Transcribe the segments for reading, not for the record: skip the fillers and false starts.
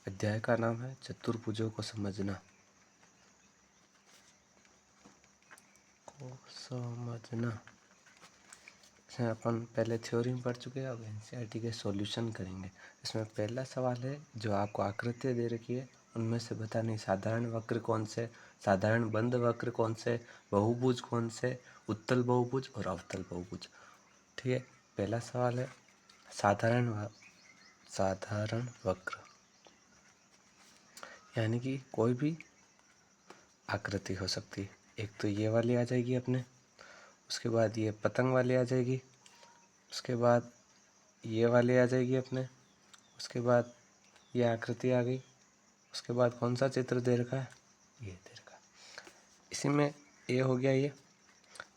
अध्याय का नाम है चतुर्भुजों को समझना। इसमें अपन पहले थ्योरी में पढ़ चुके हैं, अब एनसीईआरटी के सॉल्यूशन करेंगे। इसमें पहला सवाल है, जो आपको आकृतियाँ दे रखी है उनमें से बतानी साधारण वक्र कौन से, साधारण बंद वक्र कौन से, बहुभुज कौन से, उत्तल बहुभुज और अवतल बहुभुज। ठीक है, पहला सवाल है साधारण वक्र, यानी कि कोई भी आकृति हो सकती है। एक तो ये वाली आ जाएगी अपने, उसके बाद ये पतंग वाली आ जाएगी, उसके बाद ये वाली आ जाएगी अपने, उसके बाद ये आकृति आ गई, उसके बाद कौन सा चित्र दे रखा है, ये दे रखा है। इसी में ए हो गया, ये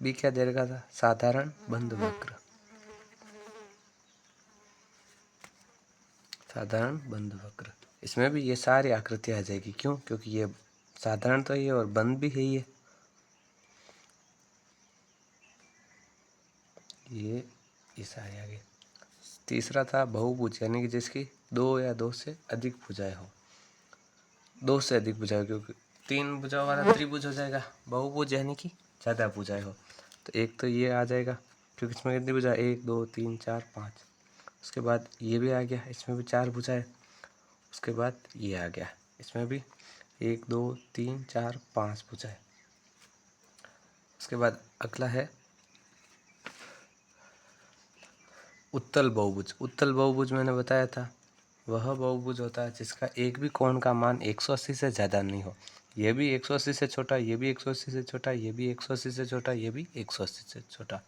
बी क्या दे रखा था, साधारण बंद वक्र, साधारण बंद वक्र। इसमें भी ये सारी आकृतियाँ आ जाएगी। क्यों? क्योंकि ये साधारण तो ये और बंद भी है ये सारे आ गए। तीसरा था बहुभुज, यानी कि जिसकी दो या दो से अधिक भुजाएं हो, दो से अधिक भुजाएं, क्योंकि तीन भुजाओं वाला त्रिभुज हो जाएगा। बहुभुज यानी कि ज़्यादा भुजाएं हो, तो एक तो ये आ जाएगा, क्योंकि इसमें कितनी भुजा, 1 2 3 4 5। उसके बाद ये भी आ गया, इसमें भी 4 भुजाएं। उसके बाद ये आ गया, इसमें भी 1 2 3 4 5 भुजाएं। उसके बाद अगला है उत्तल बहुभुज। उत्तल बहुभुज मैंने बताया था, वह बहुभुज होता है जिसका एक भी कोण का मान 180 से ज़्यादा नहीं हो। ये भी 180 से छोटा, ये भी 180 से छोटा, ये भी 180 से छोटा, ये भी 180 से छोटा।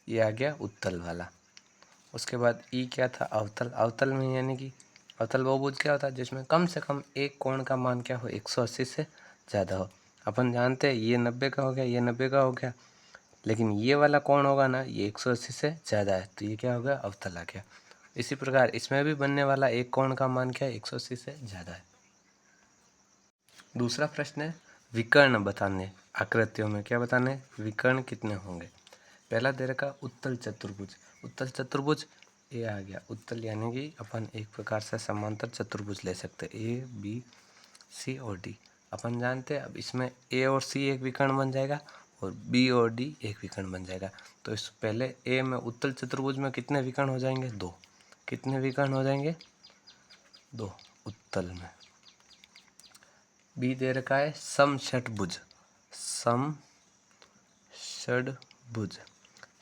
ये आ गया उत्तल वाला। उसके बाद ई क्या था, अवतल। अवतल में यानी कि अवतल बहुभुज क्या होता है, जिसमें कम से कम एक कोण का मान क्या हो, 180 से ज़्यादा हो। अपन जानते हैं ये 90 का हो गया, ये 90 का हो गया, लेकिन ये वाला कोण होगा ना, ये 180 से ज़्यादा है, तो ये क्या हो गया, अवतल आ गया। इसी प्रकार इसमें भी बनने वाला एक कोण का मान क्या है, 180 से ज़्यादा है। दूसरा प्रश्न है विकर्ण बताने। आकृतियों में क्या बताने, विकर्ण कितने होंगे। पहला दे रखा उत्तल चतुर्भुज। उत्तल चतुर्भुज ये आ गया, उत्तल यानी कि अपन एक प्रकार से समांतर चतुर्भुज ले सकते हैं, ए बी सी और डी। अपन जानते हैं, अब इसमें ए और सी एक विकर्ण बन जाएगा और बी और डी एक विकर्ण बन जाएगा। तो इस पहले ए में उत्तल चतुर्भुज में कितने विकर्ण हो जाएंगे, 2। कितने विकर्ण हो जाएंगे, 2 उत्तल में। बी दे रखा है समषटभुज। समषटभुज,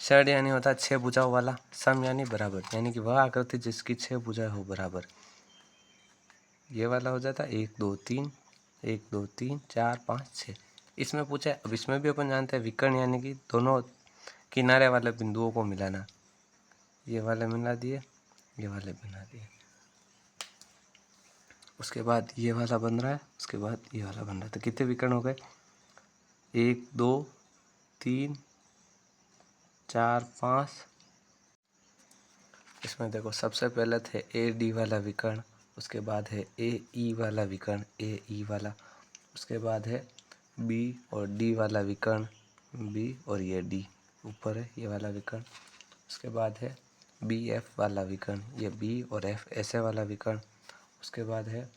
षड यानी होता है 6 भुजाओं वाला, सम यानी बराबर, यानी कि वह आकृति जिसकी 6 भुजाएं हो बराबर। ये वाला हो जाता है 1 2 3, 1 2 3 4 5 6। इसमें पूछा है, अब इसमें भी अपन जानते हैं विकर्ण यानी कि दोनों किनारे वाले बिंदुओं को मिलाना। ये वाले मिला दिए, ये वाले बना दिए। उसके बाद ये वाला बन रहा है, उसके बाद ये वाला बन रहा है। तो कितने विकर्ण हो गए, 1 2 3 4 5। इसमें देखो सबसे पहले थे ए डी वाला विकर्ण, उसके बाद है ए ई वाला विकर्ण, ए ई वाला। उसके बाद है बी और डी वाला विकर्ण, बी और ये डी ऊपर है ये वाला विकर्ण। उसके बाद है बी एफ वाला विकर्ण, ये बी और एफ ऐसे वाला विकर्ण। उसके बाद है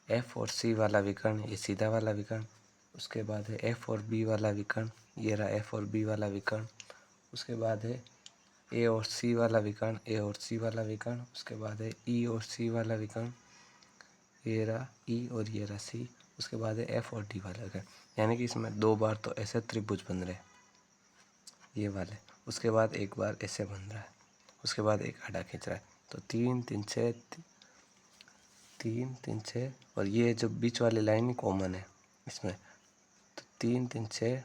एफ और सी वाला विकर्ण, ये सीधा वाला विकर्ण। उसके बाद है एफ और बी वाला विकर्ण, ये रहा एफ और बी वाला विकर्ण। उसके बाद है ए और सी वाला विकर्ण, ए और सी वाला विकर्ण। उसके बाद है ई और सी वाला विकर्ण, ये रहा ई और ये रहा सी। उसके बाद है एफ और डी वाला विकर्ण, यानी कि इसमें 2 बार तो ऐसे त्रिभुज बन रहे ये वाले। उसके बाद एक बार ऐसे बन रहा है, उसके बाद एक आड़ा खींच रहा है। तो 3 3 6 3 3 6, और ये जो बीच वाली लाइन कॉमन है इसमें, तो 3 3 6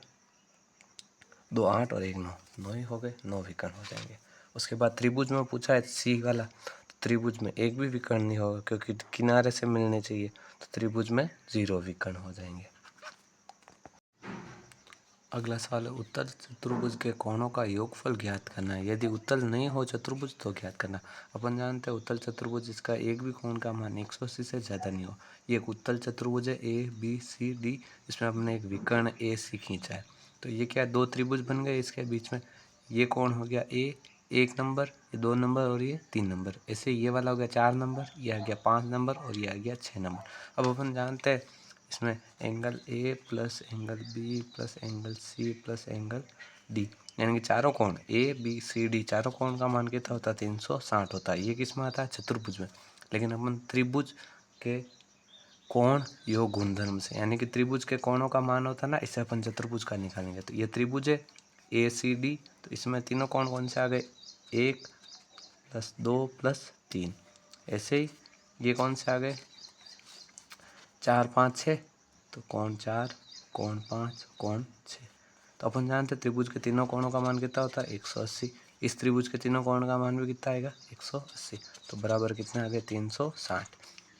2 8 और 1 9, 9 ही हो गए, 9 विकर्ण हो जाएंगे। उसके बाद त्रिभुज में पूछा है सी वाला, तो त्रिभुज में एक भी विकर्ण नहीं होगा, क्योंकि किनारे से मिलने चाहिए, तो त्रिभुज में 0 विकर्ण हो जाएंगे। अगला सवाल है उत्तल चतुर्भुज के कोणों का योगफल ज्ञात करना है। यदि उत्तल नहीं हो चतुर्भुज तो ज्ञात करना। अपन जानते हैं उत्तल चतुर्भुज जिसका एक भी कोण का मान 180 से ज़्यादा नहीं हो, ये एक उत्तल चतुर्भुज है, ए बी सी डी। इसमें हमने एक विकर्ण ए सी खींचा है, तो ये क्या 2 त्रिभुज बन गए, इसके बीच में ये कोण हो गया ए, 1 नंबर, ये 2 नंबर और ये 3 नंबर। ऐसे ये वाला हो गया 4 नंबर, ये आ गया 5 नंबर और ये आ गया 6 नंबर। अब अपन जानते हैं इसमें angle A plus angle B plus angle C plus angle D, यानी कि चारों कोण ए बी सी डी, चारों कोण का मान कितना होता है? 360 होता है। ये किस में आता है? चतुर्भुज में। लेकिन अपन त्रिभुज के कोण योग गुणधर्म से, यानी कि त्रिभुज के कोणों का मान होता है ना, इससे अपन चतुर्भुज का निकालेंगे। तो ये त्रिभुज है ए सी डी, तो इसमें तीनों कोण कौन से आ गए? 1 प्लस 2 प्लस 3। ऐसे ही ये कौन से आ गए? 4 5 6, तो कोण 4 कोण 5 कोण 6। तो अपन जानते हैं त्रिभुज के तीनों कोणों का मान कितना होता है? 180। इस त्रिभुज के तीनों कोण का मान भी कितना आएगा? 180। तो बराबर कितना आ गया? 360।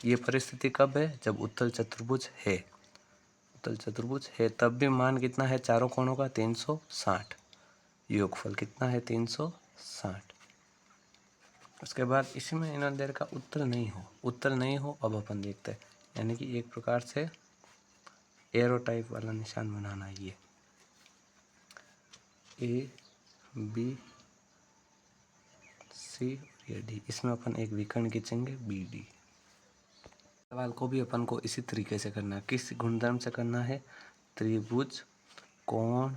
ये परिस्थिति कब है? जब उत्तल चतुर्भुज है। उत्तल चतुर्भुज है तब भी मान कितना है चारों कोणों का? 360। योगफल कितना है? 360। उसके बाद इसमें इन्होंने देर का उत्तर नहीं हो, उत्तर नहीं हो। अब अपन देखते हैं, यानी कि एक प्रकार से एरो टाइप वाला निशान बनाना है। ये ए बी सी और ये डी, इसमें अपन एक विकर्ण खींचेंगे बी डी। सवाल को भी अपन को इसी तरीके से करना है। किस गुणधर्म से करना है? त्रिभुज कोण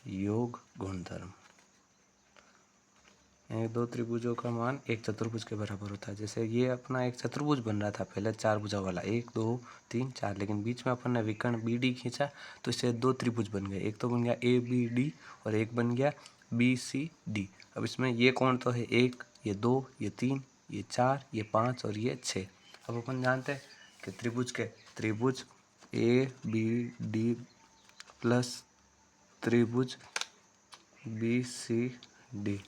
योग गुणधर्म। दो त्रिभुजों का मान एक चतुर्भुज के बराबर होता है। जैसे ये अपना एक चतुर्भुज बन रहा था पहले 4 भुजा वाला, 1 2 3 4, लेकिन बीच में अपन ने विकर्ण बी डी खींचा तो इससे 2 त्रिभुज बन गए। एक तो बन गया ए बी डी और एक बन गया बी सी डी। अब इसमें ये कोण तो है 1, ये 2, ये 3, ये 4, ये 5 और ये 6। अब अपन जानते हैं कि त्रिभुज ए बी डी प्लस त्रिभुज बी सी डी,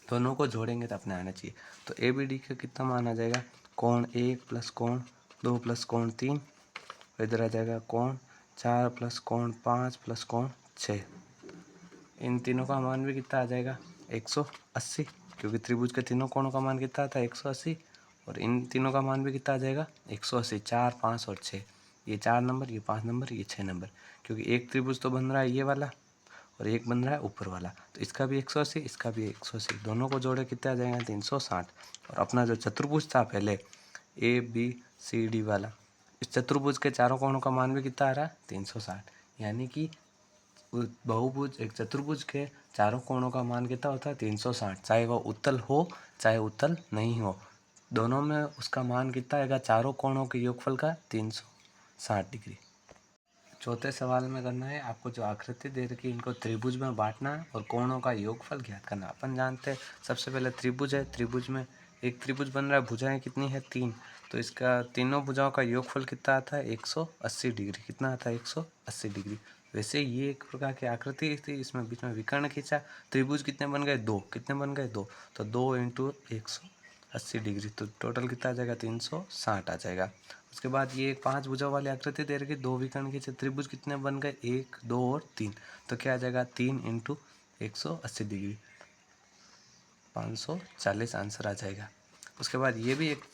दोनों को जोड़ेंगे तो अपने आना चाहिए। तो ए बी डी का कितना मान आ जाएगा? कोण 1 प्लस कोण 2 प्लस कोण 3, इधर आ जाएगा कोण 4 प्लस कोण 5 प्लस कोण 6। इन तीनों का मान भी कितना आ जाएगा? 180, क्योंकि त्रिभुज के तीनों कोणों का मान कितना था? 180। और इन तीनों का मान भी कितना आ जाएगा? 180। 4 5 और 6, ये 4 नंबर, ये 5 नंबर, ये 6 नंबर, क्योंकि एक त्रिभुज तो बन रहा है ये वाला और एक बन रहा है ऊपर वाला। तो इसका भी 180, इसका भी 180, दोनों को जोड़े कितने आ जाएंगे? 360। और अपना जो चतुर्भुज था पहले ए बी सी डी वाला, इस चतुर्भुज के चारों कोणों का मान भी कितना आ रहा है? 360। यानी कि बहुभुज एक चतुर्भुज के चारों कोणों का मान कितना होता है? 360, चाहे वह उत्तल हो चाहे उत्तल नहीं हो, दोनों में उसका मान कितना आएगा? चारों कोणों के योगफल का 360 डिग्री। चौथे सवाल में करना है आपको, जो आकृति दे रखी है इनको त्रिभुज में बांटना है और कोणों का योगफल ज्ञात करना। अपन जानते हैं सबसे पहले त्रिभुज है, त्रिभुज में एक त्रिभुज बन रहा है, भुजाएं कितनी है? 3, तो इसका तीनों भुजाओं का योगफल कितना आता है? 180 डिग्री। कितना आता है? 180 डिग्री। वैसे ये एक प्रकार की आकृति थी, इसमें बीच में विकर्ण खींचा। त्रिभुज कितने बन गए? 2। कितने बन गए? 2। तो 2 × 180 डिग्री, तो टोटल कितना आ जाएगा? 360 आ जाएगा। उसके बाद ये 5 भुजाओं वाली आकृति दे रखी, 2 विकर्ण खींचे, त्रिभुज कितने बन गए? 1 2 और 3, तो क्या आ जाएगा? 3 × 180 डिग्री, 540 आंसर आ जाएगा। उसके बाद ये भी एक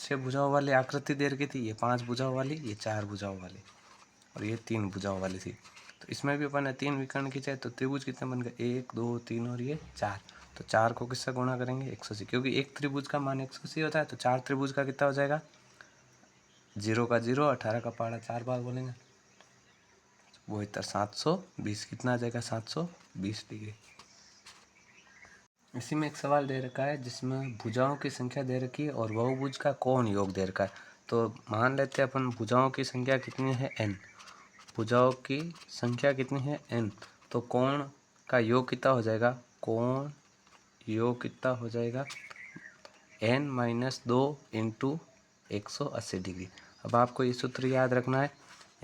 6 भुजाओं वाली आकृति दे रखी थी, ये 5 भुजाओं वाली, ये 4 भुजाओं वाली और ये 3 भुजाओं वाली थी। तो इसमें भी अपन ने 3 विकर्ण खींचे, तो त्रिभुज कितने बन गए? 1 2 3 और ये 4। तो 4 को किससे गुणा करेंगे? 180, क्योंकि एक त्रिभुज का मान 180 होता है, तो 4 त्रिभुज का कितना हो जाएगा? 0 का 0, 18 का पहाड़ा 4 बार बोलेंगे, वो इतना 720। कितना आ जाएगा? 720 डिग्री। इसी में एक सवाल दे रखा है जिसमें भुजाओं की संख्या दे रखी है और बहुभुज का कोण योग दे रखा है। तो मान लेते हैं अपन भुजाओं की संख्या कितनी है? n। भुजाओं की संख्या कितनी है? n। तो कोण का योग कितना हो जाएगा? कोण योग कितना हो जाएगा? n - 2 × 180 degree. अब आपको ये सूत्र याद रखना है,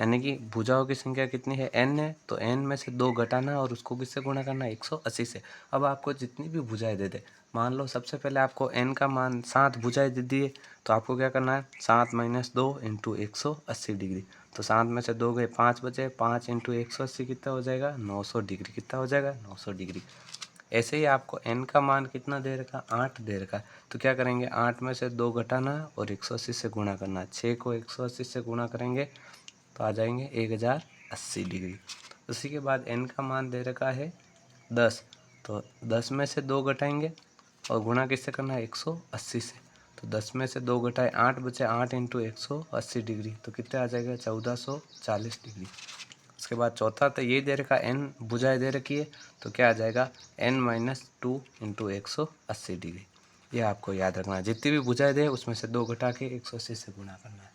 यानी कि भुजाओं की संख्या कितनी है? n है, तो n में से 2 घटाना और उसको किससे गुणा करना? 180 से। अब आपको जितनी भी भुजाएं दे दे, मान लो सबसे पहले आपको n का मान 7 भुजाएं दे दिए, तो आपको क्या करना है? 7 - 2 × 180 डिग्री। तो 7 में से 2 गए, 5 बचे, 5 × 180 कितना हो जाएगा? 900 डिग्री। कितना हो जाएगा? 900 डिग्री। ऐसे ही आपको n का मान कितना दे रखा? 8 दे रखा है, तो क्या करेंगे? 8 में से 2 घटाना और 180 से गुणा करना। 6 को 180 से गुणा करेंगे तो आ जाएंगे 1080 डिग्री। उसी के बाद n का मान दे रखा है 10, तो 10 में से 2 घटाएंगे और गुणा किससे करना है 180 से। तो 10 में से 2 घटाए 8 बचे, 8 इंटू 180 डिग्री तो कितने आ जाएगा 1440 डिग्री। उसके बाद चौथा तो ये दे रखा n भुजाएं दे रखी है तो क्या आ जाएगा n-2 इंटू 180 डिग्री। ये आपको याद रखना है, जितनी भी भुजाएं दे उसमें से 2 घटा के 180 से गुणा करना है।